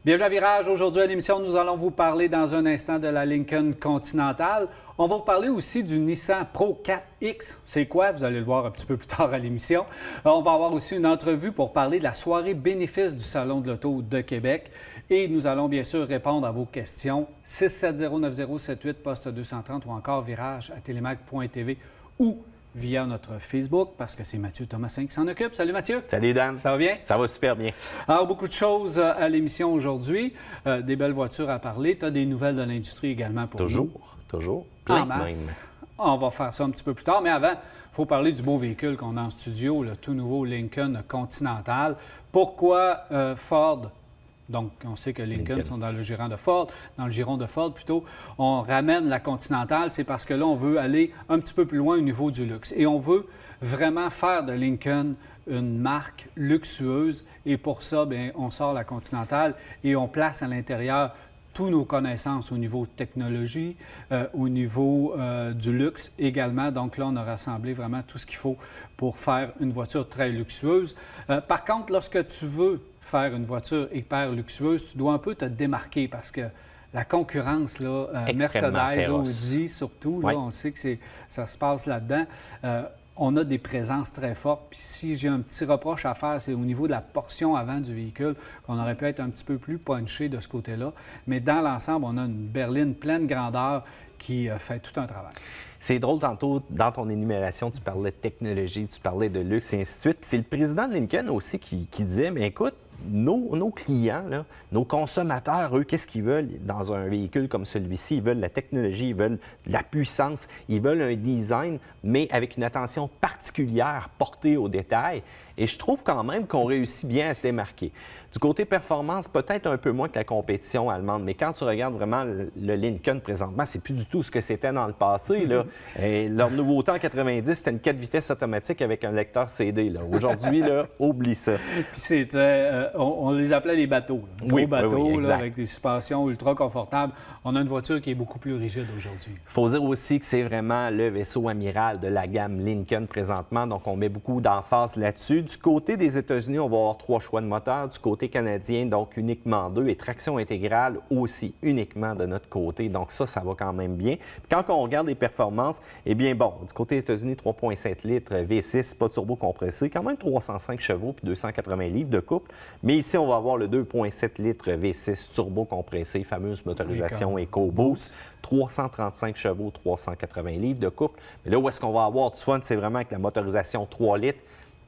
Bienvenue à Virage. Aujourd'hui à l'émission, nous allons vous parler dans un instant de la Lincoln Continental. On va vous parler aussi du Nissan Pro 4X. C'est quoi? Vous allez le voir un petit peu plus tard à l'émission. On va avoir aussi une entrevue pour parler de la soirée bénéfice du Salon de l'Auto de Québec. Et nous allons bien sûr répondre à vos questions. 670-9078, poste 230 ou encore virage à télémac.tv ou via notre Facebook, parce que c'est Mathieu Thomasin qui s'en occupe. Salut Mathieu! Salut Dan! Ça va bien? Ça va super bien. Alors, beaucoup de choses à l'émission aujourd'hui. Des belles voitures à parler. Tu as des nouvelles de l'industrie également pour nous. Toujours. En Plein masse. même. On va faire ça un petit peu plus tard, mais avant, il faut parler du beau véhicule qu'on a en studio, le tout nouveau Lincoln Continental. Pourquoi Ford? Donc, on sait que Lincoln sont dans le giron de Ford, plutôt. On ramène la Continental, c'est parce que là, on veut aller un petit peu plus loin au niveau du luxe. Et on veut vraiment faire de Lincoln une marque luxueuse. Et pour ça, bien, on sort la Continental et on place à l'intérieur toutes nos connaissances au niveau technologie, au niveau du luxe également. Donc là, on a rassemblé vraiment tout ce qu'il faut pour faire une voiture très luxueuse. Par contre, lorsque tu veux faire une voiture hyper luxueuse, tu dois un peu te démarquer parce que la concurrence, là, Mercedes, Audi surtout, là, on sait que ça se passe là-dedans. On a des présences très fortes. Puis si j'ai un petit reproche à faire, c'est au niveau de la portion avant du véhicule, qu'on aurait pu être un petit peu plus punché de ce côté-là. Mais dans l'ensemble, on a une berline pleine grandeur qui fait tout un travail. C'est drôle, tantôt, dans ton énumération, tu parlais de technologie, tu parlais de luxe et ainsi de suite. Puis c'est le président de Lincoln aussi qui disait, mais écoute, nos clients, là, nos consommateurs, eux, qu'est-ce qu'ils veulent dans un véhicule comme celui-ci? Ils veulent la technologie, ils veulent de la puissance, ils veulent un design, mais avec une attention particulière portée aux détails. Et je trouve quand même qu'on réussit bien à se démarquer. Du côté performance, peut-être un peu moins que la compétition allemande, mais quand tu regardes vraiment le Lincoln présentement, c'est plus du tout ce que c'était dans le passé, là. Et leur nouveauté en 90, c'était une 4 vitesses automatique avec un lecteur CD, là. Aujourd'hui, là, oublie ça. Puis on les appelait les bateaux. Gros bateaux, là, avec des suspensions ultra confortables. On a une voiture qui est beaucoup plus rigide aujourd'hui. Il faut dire aussi que c'est vraiment le vaisseau amiral de la gamme Lincoln présentement, donc on met beaucoup d'emphase là-dessus. Du côté des États-Unis, on va avoir 3 choix de moteur. Du côté canadien, donc uniquement 2. Et traction intégrale aussi uniquement de notre côté. Donc ça va quand même bien. Puis quand on regarde les performances, eh bien bon, du côté des États-Unis, 3,7 litres V6, pas de turbo compressé, quand même 305 chevaux puis 280 livres de couple. Mais ici, on va avoir le 2,7 litres V6 turbo compressé, fameuse motorisation EcoBoost, 335 chevaux, 380 livres de couple. Mais là où est-ce qu'on va avoir du fun, c'est vraiment avec la motorisation 3 litres.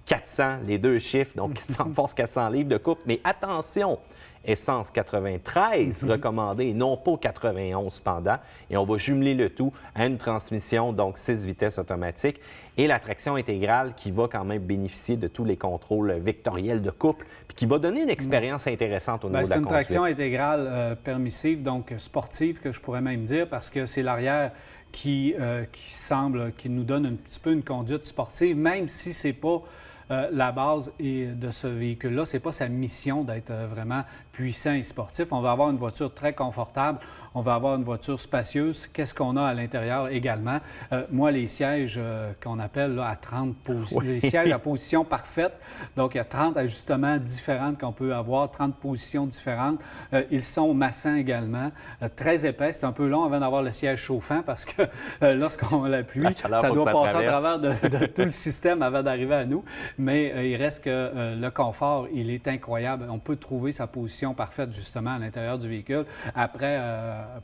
400, les deux chiffres, donc 400 force, 400 livres de couple. Mais attention, essence 93 recommandée, non pas 91 cependant. Et on va jumeler le tout à une transmission, donc 6 vitesses automatiques. Et la traction intégrale qui va quand même bénéficier de tous les contrôles vectoriels de couple, puis qui va donner une expérience intéressante au niveau de la conduite. C'est une traction intégrale permissive, donc sportive, que je pourrais même dire, parce que c'est l'arrière qui nous donne un petit peu une conduite sportive, même si c'est pas la base de ce véhicule-là, c'est pas sa mission d'être vraiment puissant et sportif. On va avoir une voiture très confortable, on va avoir une voiture spacieuse. Qu'est-ce qu'on a à l'intérieur également? Moi, les sièges qu'on appelle là, à 30 positions, les sièges à position parfaite, donc il y a 30 ajustements différents qu'on peut avoir, 30 positions différentes. Ils sont massants également, très épais. C'est un peu long avant d'avoir le siège chauffant parce que lorsqu'on l'appuie, ça doit passer à travers de tout le système avant d'arriver à nous. Mais il reste que le confort, il est incroyable. On peut trouver sa position parfaite, justement, à l'intérieur du véhicule, après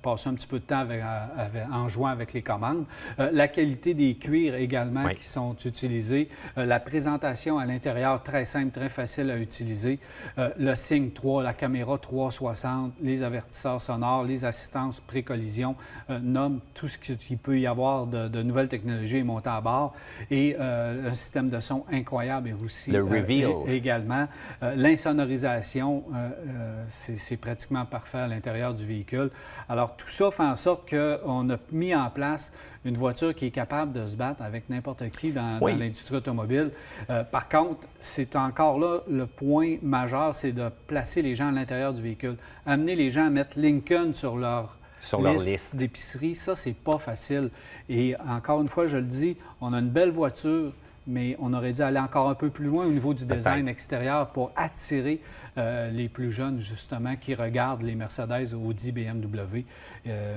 passer un petit peu de temps en jouant avec les commandes. La qualité des cuirs également qui sont utilisés. La présentation à l'intérieur, très simple, très facile à utiliser. Le signe 3, la caméra 360, les avertisseurs sonores, les assistances pré-collision, nomment tout ce qu'il peut y avoir de nouvelles technologies montées à bord. Et un système de son incroyable et aussi le reveal également. L'insonorisation, c'est pratiquement parfait à l'intérieur du véhicule. Alors, tout ça fait en sorte qu'on a mis en place une voiture qui est capable de se battre avec n'importe qui dans l'industrie automobile. Par contre, c'est encore là le point majeur, c'est de placer les gens à l'intérieur du véhicule. Amener les gens à mettre Lincoln sur leur liste d'épicerie, ça, c'est pas facile. Et encore une fois, je le dis, on a une belle voiture mais on aurait dû aller encore un peu plus loin au niveau du design Peut-être. extérieur pour attirer les plus jeunes, justement, qui regardent les Mercedes, Audi, BMW.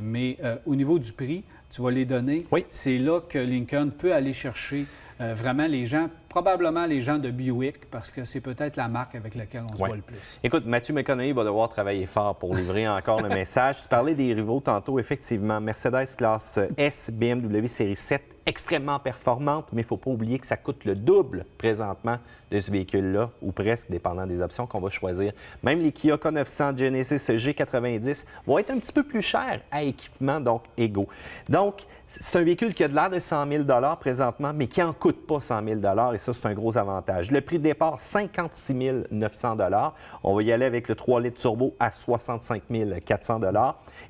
Mais au niveau du prix, tu vas les donner. Oui. C'est là que Lincoln peut aller chercher vraiment les gens, probablement les gens de Buick, parce que c'est peut-être la marque avec laquelle on se Ouais. voit le plus. Écoute, Mathieu McConaughey va devoir travailler fort pour livrer encore le message. Tu parlais des rivaux tantôt, effectivement. Mercedes classe S, BMW série 7, extrêmement performante, mais il ne faut pas oublier que ça coûte le double présentement de ce véhicule-là, ou presque, dépendant des options qu'on va choisir. Même les Kia K900, Genesis G90 vont être un petit peu plus chers à équipement, donc égaux. Donc, c'est un véhicule qui a de l'air de 100 000 présentement, mais qui n'en coûte pas 100 000 et ça, c'est un gros avantage. Le prix de départ, 56 900 On va y aller avec le 3 litres turbo à 65 400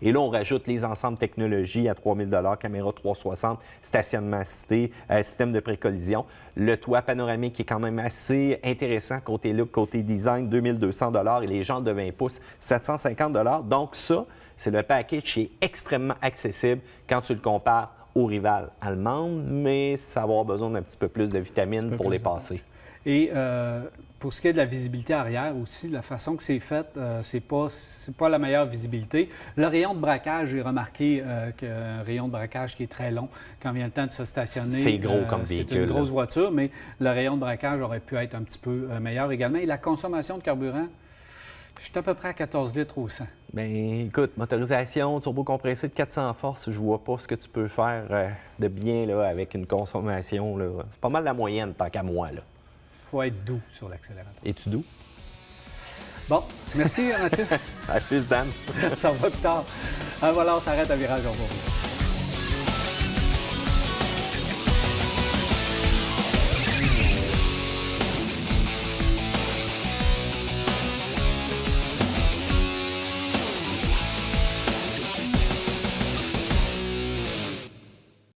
Et là, on rajoute les ensembles technologies à 3 000 caméra 360, stationnement assisté, système de précollision. Le toit panoramique qui est quand même assez intéressant côté look, côté design, 2 200 et les jantes de 20 pouces, 750 Donc ça, c'est le package qui est extrêmement accessible quand tu le compares aux rivales allemandes, mais ça va avoir besoin d'un petit peu plus de vitamines pour les passer. Et pour ce qui est de la visibilité arrière aussi, la façon que c'est fait, c'est pas la meilleure visibilité. Le rayon de braquage, j'ai remarqué qu'un rayon de braquage qui est très long quand vient le temps de se stationner. C'est gros comme véhicule. C'est une grosse voiture, mais le rayon de braquage aurait pu être un petit peu meilleur également. Et la consommation de carburant, je suis à peu près à 14 litres au 100. Bien, écoute, motorisation, turbo-compressé de 400 forces, je vois pas ce que tu peux faire de bien là, avec une consommation. Là. C'est pas mal la moyenne, tant qu'à moi. Là. Il faut être doux sur l'accélérateur. Es-tu doux? Bon, merci Mathieu. À plus, Dan. Ça va plus tard. Voilà, on s'arrête à virage. Au revoir.